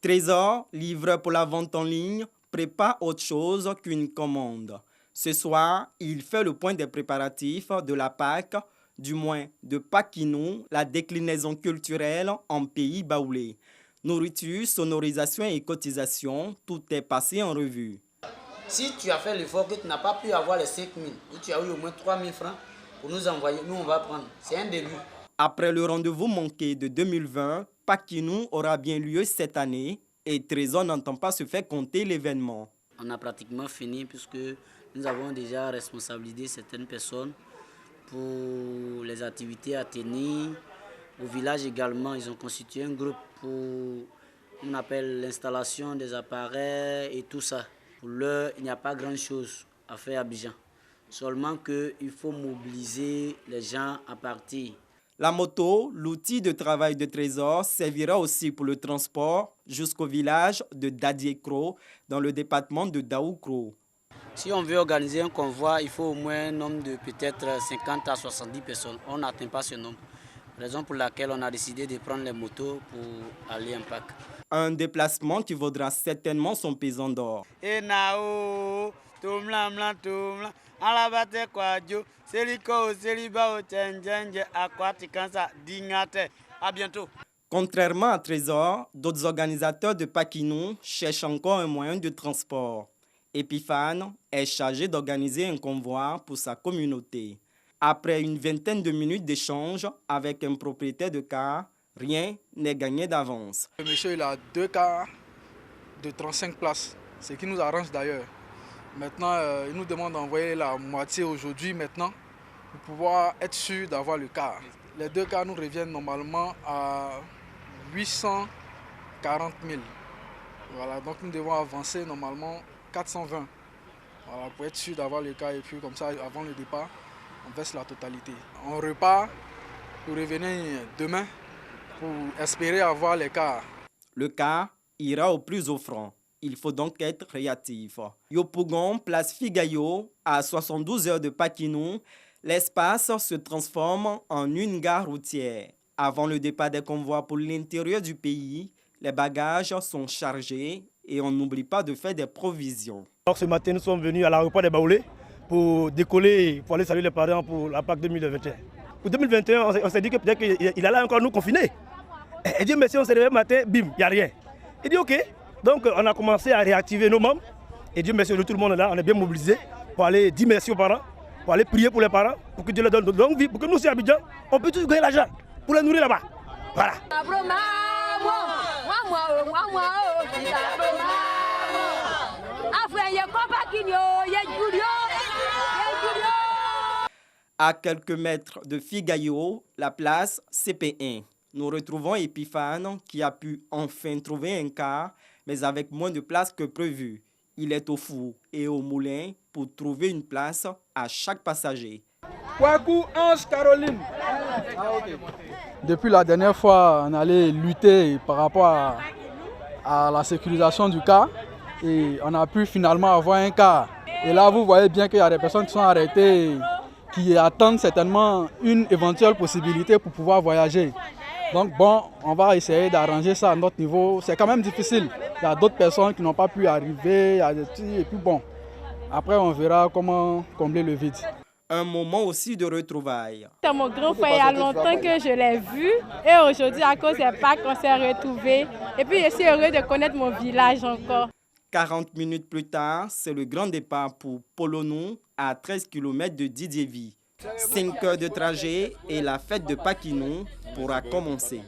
Trésor, livreur pour la vente en ligne, prépare autre chose qu'une commande. Ce soir, il fait le point des préparatifs de la Pâques, du moins de Paquinou, la déclinaison culturelle en pays baoulé. Nourriture, sonorisation et cotisation, tout est passé en revue. Si tu as fait l'effort que tu n'as pas pu avoir les 5 000, ou tu as eu au moins 3 000 francs pour nous envoyer, nous on va prendre. C'est un début. Après le rendez-vous manqué de 2020, Paquinou aura bien lieu cette année et Trésor n'entend pas se faire compter l'événement. On a pratiquement fini puisque nous avons déjà responsabilisé certaines personnes pour les activités à tenir. Au village également, ils ont constitué un groupe pour, on appelle l'installation des appareils et tout ça. Pour l'heure, il n'y a pas grand-chose à faire à Abidjan. Seulement qu'il faut mobiliser les gens à partir. La moto, l'outil de travail de Trésor, servira aussi pour le transport jusqu'au village de Dadiekro, dans le département de Daoukro. Si on veut organiser un convoi, il faut au moins un nombre de peut-être 50 à 70 personnes. On n'atteint pas ce nombre. Raison pour laquelle on a décidé de prendre les motos pour aller en Pâques. Un déplacement qui vaudra certainement son pesant d'or. À bientôt. Contrairement à Trésor, d'autres organisateurs de Paquinou cherchent encore un moyen de transport. Epiphane est chargé d'organiser un convoi pour sa communauté. Après une vingtaine de minutes d'échange avec un propriétaire de car, rien n'est gagné d'avance. Le monsieur il a 2 cars de 35 places, ce qui nous arrange d'ailleurs. Maintenant, il nous demande d'envoyer la moitié aujourd'hui maintenant pour pouvoir être sûr d'avoir le car. Les 2 cars nous reviennent normalement à 840 000. Voilà, donc nous devons avancer normalement 420. Voilà, pour être sûr d'avoir le car et puis comme ça, avant le départ, on verse la totalité. On repart pour revenir demain pour espérer avoir les cars. Le car ira au plus offrant. Il faut donc être réactif. Yopougon, place Figayo, à 72 heures de Paquinou, l'espace se transforme en une gare routière. Avant le départ des convois pour l'intérieur du pays, les bagages sont chargés et on n'oublie pas de faire des provisions. Donc ce matin, nous sommes venus à l'aéroport de Baoulé pour décoller, pour aller saluer les parents pour la Pâques 2021. Pour 2021, on s'est dit que peut-être qu'il allait encore nous confiner. Et Dieu merci, on s'est réveillé le matin, bim, il n'y a rien. Il dit ok. Donc on a commencé à réactiver nos membres. Et Dieu merci, tout le monde est là, on est bien mobilisés pour aller dire merci aux parents, pour aller prier pour les parents, pour que Dieu leur donne de longue vie, pour que nous, aussi à Abidjan, on peut tous gagner l'argent pour les nourrir là-bas. Voilà. À quelques mètres de Figayo, la place CP1. Nous retrouvons Epiphane qui a pu enfin trouver un car, mais avec moins de place que prévu. Il est au four et au moulin pour trouver une place à chaque passager. Kwaku Ange Caroline. Depuis la dernière fois, on allait lutter par rapport à la sécurisation du car et on a pu finalement avoir un car. Et là, vous voyez bien qu'il y a des personnes qui sont arrêtées, qui attendent certainement une éventuelle possibilité pour pouvoir voyager. Donc bon, on va essayer d'arranger ça à notre niveau. C'est quand même difficile. Il y a d'autres personnes qui n'ont pas pu arriver. Et puis bon, après on verra comment combler le vide. Un moment aussi de retrouvailles. C'est mon grand frère, il y a longtemps que je l'ai vu. Et aujourd'hui, à cause des Pâques, on s'est retrouvés. Et puis je suis heureux de connaître mon village encore. 40 minutes plus tard, c'est le grand départ pour Polonou à 13 km de Didiéville. 5 heures de trajet et la fête de Paquinou pourra commencer.